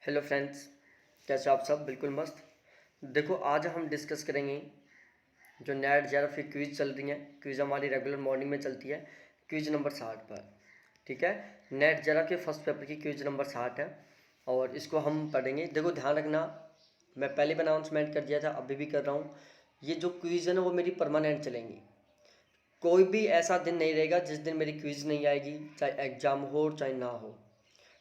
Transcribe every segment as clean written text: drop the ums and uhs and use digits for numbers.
Hello friends, कैसे हो आप सब? बिल्कुल मस्त। देखो, आज हम डिस्कस करेंगे जो नेट जेआरएफ की क्विज़ चल रही है। क्विज़ हमारी रेगुलर मॉर्निंग में चलती है, क्विज़ नंबर 60 पर। ठीक है, नेट जेआरएफ के फर्स्ट पेपर की क्विज़ नंबर 60 है और इसको हम पढ़ेंगे। देखो, ध्यान रखना, मैं पहले भी अनाउंसमेंट कर दिया था, अभी भी कर रहा हूँ। ये जो क्विज़ है ना, वो मेरी परमानेंट चलेंगी। कोई भी ऐसा दिन नहीं रहेगा जिस दिन मेरी क्विज़ नहीं आएगी, चाहे एग्ज़ाम हो चाहे ना हो।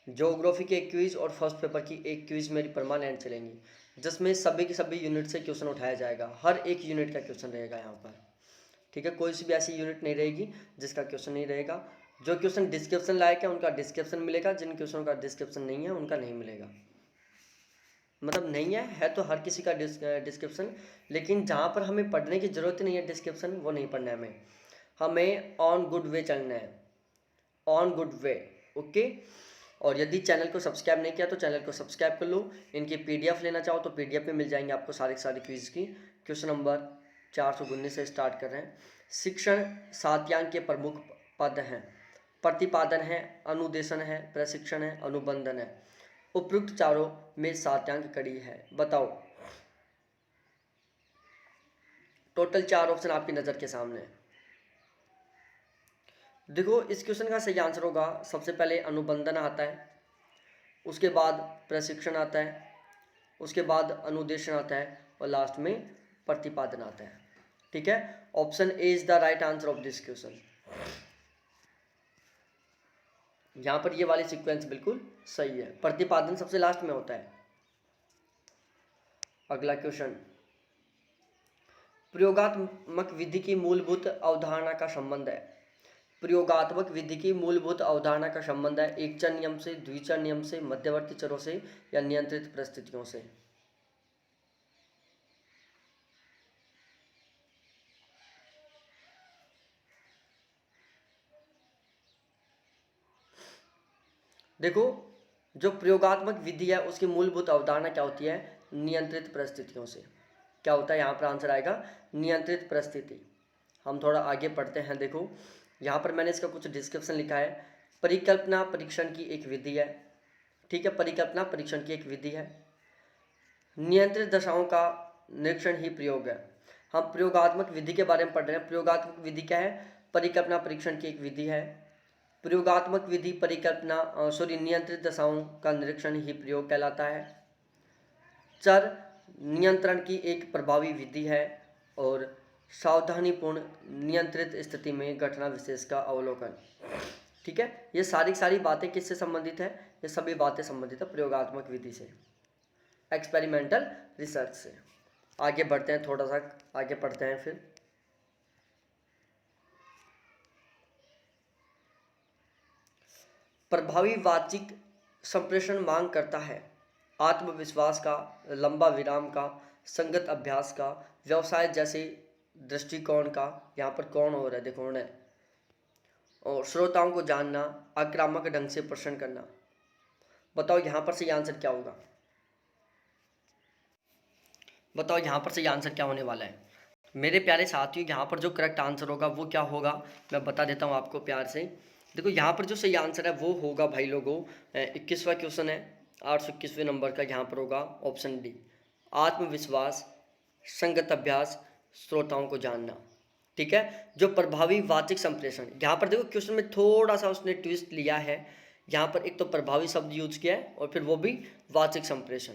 ज्योग्राफी की एक क्विज़ और फर्स्ट पेपर की एक क्विज़ मेरी परमानेंट चलेंगी, जिसमें सभी के सभी यूनिट से क्वेश्चन उठाया जाएगा। हर एक यूनिट का क्वेश्चन रहेगा यहाँ पर। ठीक है, कोई सी भी ऐसी यूनिट नहीं रहेगी जिसका क्वेश्चन नहीं रहेगा। जो क्वेश्चन डिस्क्रिप्शन लायक है उनका डिस्क्रिप्शन मिलेगा, जिन क्वेश्चन का डिस्क्रिप्शन नहीं है उनका नहीं मिलेगा। मतलब नहीं है तो हर किसी का डिस्क्रिप्शन, लेकिन जहाँ पर हमें पढ़ने की ज़रूरत नहीं है डिस्क्रिप्शन, वो नहीं पढ़ना है हमें। हमें ऑन गुड वे चलना है, ऑन गुड वे। ओके। और यदि चैनल को सब्सक्राइब नहीं किया तो चैनल को सब्सक्राइब कर लो। इनकी पीडीएफ लेना चाहो तो पीडीएफ में मिल जाएंगे आपको सारी क्विज की। क्वेश्चन नंबर 419 से स्टार्ट कर रहे हैं। शिक्षण सात्यांक के प्रमुख पद हैं। प्रतिपादन है, अनुदेशन है, प्रशिक्षण है, अनुबंधन है। उपयुक्त चारों में सात्यांक कड़ी है, बताओ। टोटल 4 ऑप्शन आपकी नज़र के सामने है। देखो, इस क्वेश्चन का सही आंसर होगा, सबसे पहले अनुबंधन आता है, उसके बाद प्रशिक्षण आता है, उसके बाद अनुदेशन आता है और लास्ट में प्रतिपादन आता है। ठीक है, option A is the right answer of this question. यहां पर ये वाली सीक्वेंस बिल्कुल सही है, प्रतिपादन सबसे लास्ट में होता है। अगला क्वेश्चन, प्रयोगात्मक विधि की मूलभूत अवधारणा का संबंध है। प्रयोगात्मक विधि की मूलभूत अवधारणा का संबंध है एक चर नियम से, द्विचर नियम से, मध्यवर्ती चरों से या नियंत्रित परिस्थितियों से। देखो, जो प्रयोगात्मक विधि है उसकी मूलभूत अवधारणा क्या होती है? नियंत्रित परिस्थितियों से। क्या होता है यहाँ पर? आंसर आएगा नियंत्रित परिस्थिति। हम थोड़ा आगे पढ़ते हैं। देखो, यहाँ पर मैंने इसका कुछ डिस्क्रिप्शन लिखा है। परिकल्पना परीक्षण की एक विधि है। ठीक है, परिकल्पना परीक्षण की एक विधि है। नियंत्रित दशाओं का निरीक्षण ही प्रयोग है। हम प्रयोगात्मक विधि के बारे में पढ़ रहे हैं। प्रयोगात्मक विधि क्या है? परिकल्पना परीक्षण की एक विधि है। प्रयोगात्मक विधि परिकल्पना नियंत्रित दशाओं का निरीक्षण ही प्रयोग कहलाता है। चर नियंत्रण की एक प्रभावी विधि है और सावधानीपूर्ण नियंत्रित स्थिति में घटना विशेष का अवलोकन। ठीक है, ये सारी बातें किससे संबंधित है? ये सभी बातें संबंधित है प्रयोगात्मक विधि से, एक्सपेरिमेंटल रिसर्च से। आगे बढ़ते हैं, थोड़ा सा आगे पढ़ते हैं फिर। प्रभावी वाचिक संप्रेषण मांग करता है आत्मविश्वास का, लंबा विराम का, संगत अभ्यास का, व्यवसाय जैसे दृष्टिकोण का। यहाँ पर कौन हो रहा है? देखो, है और श्रोताओं को जानना, आक्रामक ढंग से प्रश्न करना। बताओ यहाँ पर सही आंसर क्या होगा? बताओ यहाँ पर सही आंसर क्या होने वाला है? मेरे प्यारे साथियों, यहाँ पर जो करेक्ट आंसर होगा वो क्या होगा, मैं बता देता हूँ आपको प्यार से। देखो, यहाँ पर जो सही आंसर है वो होगा भाई लोगों, 21वां क्वेश्चन है, 821वें नंबर का। यहाँ पर होगा ऑप्शन डी, आत्मविश्वास, संगत अभ्यास, श्रोताओं को जानना। ठीक है, जो प्रभावी वाचिक संप्रेषण, यहाँ पर देखो क्वेश्चन में थोड़ा सा उसने ट्विस्ट लिया है। यहाँ पर एक तो प्रभावी शब्द यूज किया है और फिर वो भी वाचिक संप्रेषण।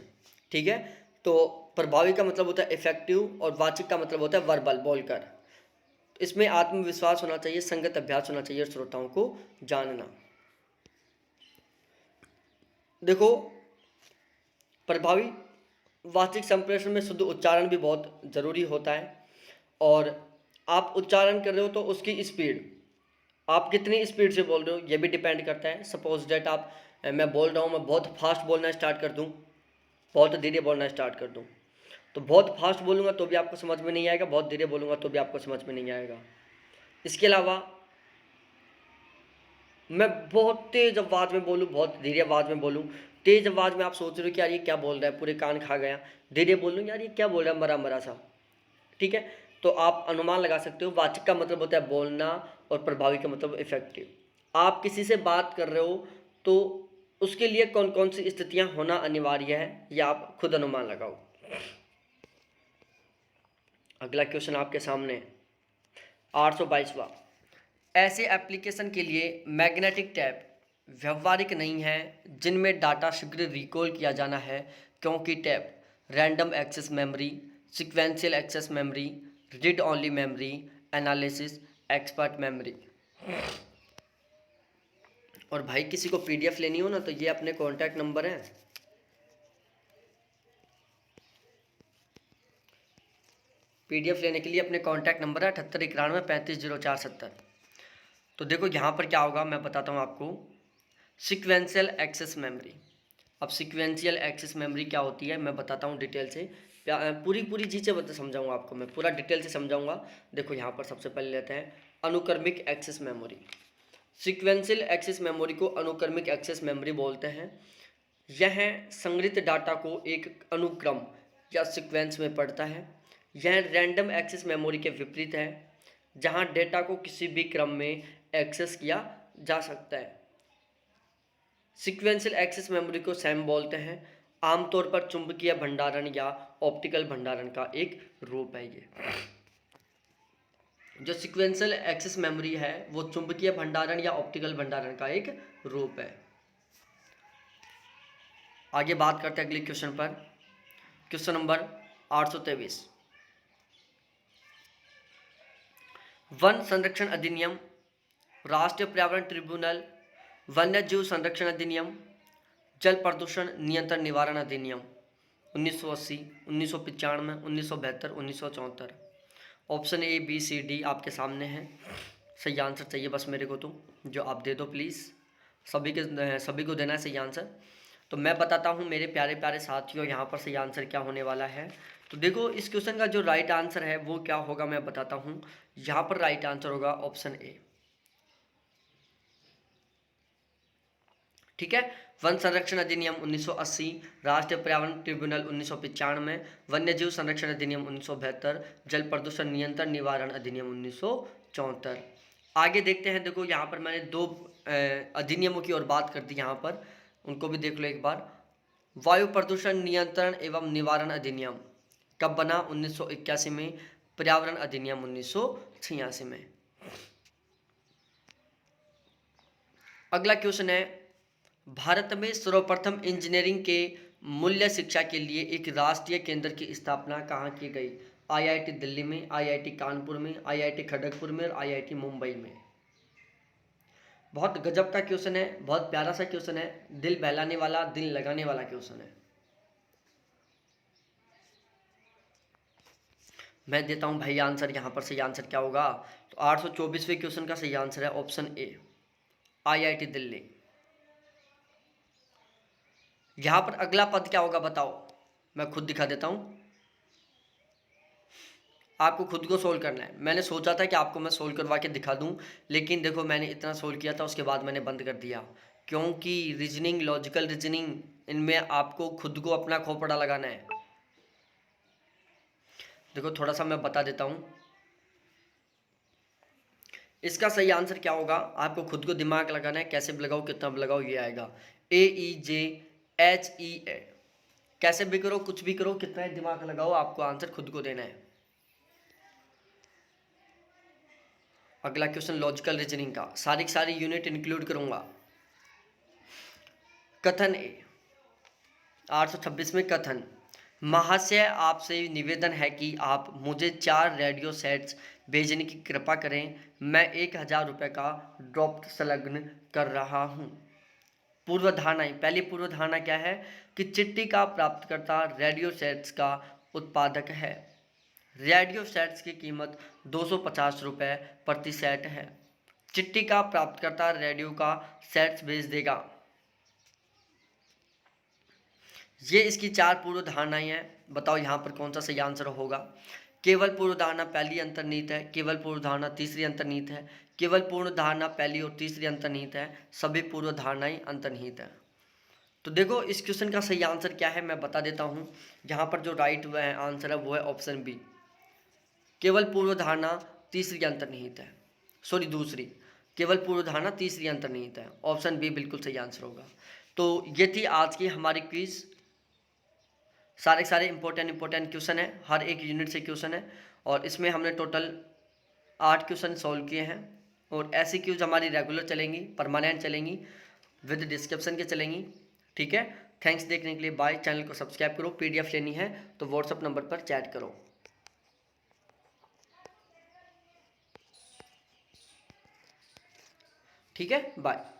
ठीक है, तो प्रभावी का मतलब होता है इफेक्टिव और वाचिक का मतलब होता है वर्बल, बोलकर। इसमें आत्मविश्वास होना चाहिए, संगत अभ्यास होना चाहिए, श्रोताओं को जानना। देखो, प्रभावी वाचिक संप्रेषण में शुद्ध उच्चारण भी बहुत ज़रूरी होता है और आप उच्चारण कर रहे हो तो उसकी स्पीड, आप कितनी स्पीड से बोल रहे हो ये भी डिपेंड करता है। सपोज डेट आप, मैं बोल रहा हूँ, मैं बहुत फास्ट बोलना स्टार्ट कर दूँ, बहुत धीरे बोलना स्टार्ट कर दूँ, तो बहुत फास्ट बोलूँगा तो भी आपको समझ में नहीं आएगा, बहुत धीरे बोलूँगा तो भी आपको समझ में नहीं आएगा। इसके अलावा मैं बहुत तेज़ आवाज़ में बोलूँ, बहुत धीरे आवाज़ में बोलूँ। तेज़ आवाज़ में आप सोच रहे हो कि यार ये क्या बोल रहा है, पूरे कान खा गया। धीरे बोलूँ, यार ये क्या बोल रहा है, मरा मरा सा। ठीक है, तो आप अनुमान लगा सकते हो। वाचिक का मतलब होता है बोलना और प्रभावी का मतलब इफेक्टिव। आप किसी से बात कर रहे हो तो उसके लिए कौन कौन सी स्थितियां होना अनिवार्य है, या आप खुद अनुमान लगाओ। अगला क्वेश्चन आपके सामने 822वां, ऐसे एप्लीकेशन के लिए मैग्नेटिक टैप व्यवहारिक नहीं है जिनमें डाटा शीघ्र रिकॉल किया जाना है, क्योंकि tape random access memory, sequential access memory, read only memory, analysis, expert memory. और भाई किसी को पीडीएफ लेनी हो ना तो ये अपने कॉन्टैक्ट नंबर हैं, पीडीएफ लेने के लिए अपने कॉन्टैक्ट नंबर है 7891935070। तो देखो यहाँ पर क्या होगा मैं बताता हूँ आपको। Sequential access memory. अब सीक्वेंशियल एक्सेस मेमोरी क्या होती है मैं बताता हूँ डिटेल से, पूरी चीज़ें समझाऊंगा आपको, मैं पूरा डिटेल से समझाऊंगा। देखो यहाँ पर सबसे पहले लेते हैं अनुक्रमिक access memory. Sequential access memory को अनुक्रमिक एक्सेस मेमोरी बोलते हैं। यह संग्रहित डाटा को एक अनुक्रम या सीक्वेंस में पढ़ता है। यह रैंडम एक्सेस मेमोरी के विपरीत है, जहां डेटा को किसी भी क्रम में एक्सेस किया जा सकता है। सीक्वेंशियल एक्सेस मेमोरी को सैम बोलते हैं। आमतौर पर चुंबकीय भंडारण या ऑप्टिकल भंडारण का एक रूप है। ये जो सीक्वेंशियल एक्सेस मेमोरी है वो चुंबकीय भंडारण या ऑप्टिकल भंडारण का एक रूप है। आगे बात करते हैं अगले क्वेश्चन पर। क्वेश्चन नंबर 823, वन संरक्षण अधिनियम, राष्ट्रीय पर्यावरण ट्रिब्यूनल, वन्य जीव संरक्षण अधिनियम, जल प्रदूषण नियंत्रण निवारण अधिनियम 1980, 1995, 1972, 1974। Option A B C D आपके सामने है। सही आंसर चाहिए बस मेरे को, तो जो आप दे दो प्लीज़, सभी को देना है सही आंसर। तो मैं बताता हूँ मेरे प्यारे प्यारे साथियों यहाँ पर सही आंसर क्या होने वाला है। तो देखो इस क्वेश्चन का जो राइट आंसर है वो क्या होगा मैं बताता हूँ। यहाँ पर राइट आंसर होगा ऑप्शन ए। ठीक है, वन संरक्षण अधिनियम 1980, राष्ट्रीय पर्यावरण ट्रिब्यूनल 1995, वन्य जीव संरक्षण अधिनियम 1972, जल प्रदूषण नियंत्रण निवारण अधिनियम 1974। आगे देखते हैं। देखो यहाँ पर मैंने दो अधिनियमों की ओर बात कर दी, यहाँ पर उनको भी देख लो एक बार। वायु प्रदूषण नियंत्रण एवं निवारण अधिनियम कब बना? 1981 में। पर्यावरण अधिनियम 1986 में। अगला क्वेश्चन है, भारत में सर्वप्रथम इंजीनियरिंग के मूल्य शिक्षा के लिए एक राष्ट्रीय केंद्र की स्थापना कहाँ की गई? आईआईटी दिल्ली में, आईआईटी कानपुर में, आईआईटी खड़गपुर में और आईआईटी मुंबई में। बहुत गजब का क्वेश्चन है, बहुत प्यारा सा क्वेश्चन है, दिल बहलाने वाला, दिल लगाने वाला क्वेश्चन है। मैं देता हूं भाई आंसर। यहाँ पर सही आंसर क्या होगा? तो 824वें क्वेश्चन का सही आंसर है ऑप्शन ए, आईआईटी दिल्ली। यहाँ पर अगला पद क्या होगा बताओ? मैं खुद दिखा देता हूँ, आपको खुद को सोल्व करना है। मैंने सोचा था कि आपको मैं सोल्व करवा के दिखा दूं, लेकिन देखो मैंने इतना सोल्व किया था उसके बाद मैंने बंद कर दिया, क्योंकि रीजनिंग, लॉजिकल रीजनिंग, इनमें आपको खुद को अपना खोपड़ा लगाना है। देखो थोड़ा सा मैं बता देता हूँ, इसका सही आंसर क्या होगा आपको खुद को दिमाग लगाना है। कैसे भी लगाओ, कितना भी लगाओ, ये आएगा AEJHEA। कैसे भी करो, कुछ भी करो, कितना ही दिमाग लगाओ, आपको आंसर खुद को देना है। अगला क्वेश्चन लॉजिकल रीजनिंग का, सारी यूनिट इंक्लूड करूंगा। कथन ए, 826 में कथन, महाशय आपसे निवेदन है कि आप मुझे 4 रेडियो सेट्स भेजने की कृपा करें। मैं 1000 रुपये का ड्रॉप संलग्न कर रहा हूँ। पूर्व धारणाएं, पहली पूर्व धारणा क्या है कि चिट्ठी का प्राप्तकर्ता रेडियो सेट्स का उत्पादक है। रेडियो सेट्स की कीमत 250 रुपये प्रति सेट है। चिट्ठी का प्राप्तकर्ता रेडियो का सेट्स भेज देगा। ये इसकी 4 पूर्व धारणाएं हैं। बताओ यहाँ पर कौन सा सही आंसर होगा? केवल पूर्व धारणा पहली अंतर्निहित है, केवल पूर्व धारणा तीसरी अंतर्निहित है, केवल पूर्व धारणा पहली और तीसरी अंतर्निहित है, सभी पूर्व धारणाएं अंतर्निहित है। तो देखो इस क्वेश्चन का सही आंसर क्या है मैं बता देता हूँ। यहाँ पर जो राइट आंसर है वो है ऑप्शन बी, केवल पूर्व धारणा तीसरी अंतर्निहित है, सॉरी दूसरी, केवल पूर्व धारणा तीसरी अंतर्निहित है। ऑप्शन बी बिल्कुल सही आंसर होगा। तो ये थी आज की हमारी क्विज़। सारे इंपॉर्टेंट क्वेश्चन है, हर एक यूनिट से क्वेश्चन है और इसमें हमने टोटल 8 क्वेश्चन सॉल्व किए हैं। और ऐसी क्विज हमारी रेगुलर चलेंगी, परमानेंट चलेंगी, विद डिस्क्रिप्शन के चलेंगी। ठीक है, थैंक्स देखने के लिए, बाय। चैनल को सब्सक्राइब करो। पीडीएफ लेनी है तो व्हाट्सअप नंबर पर चैट करो। ठीक है, बाय।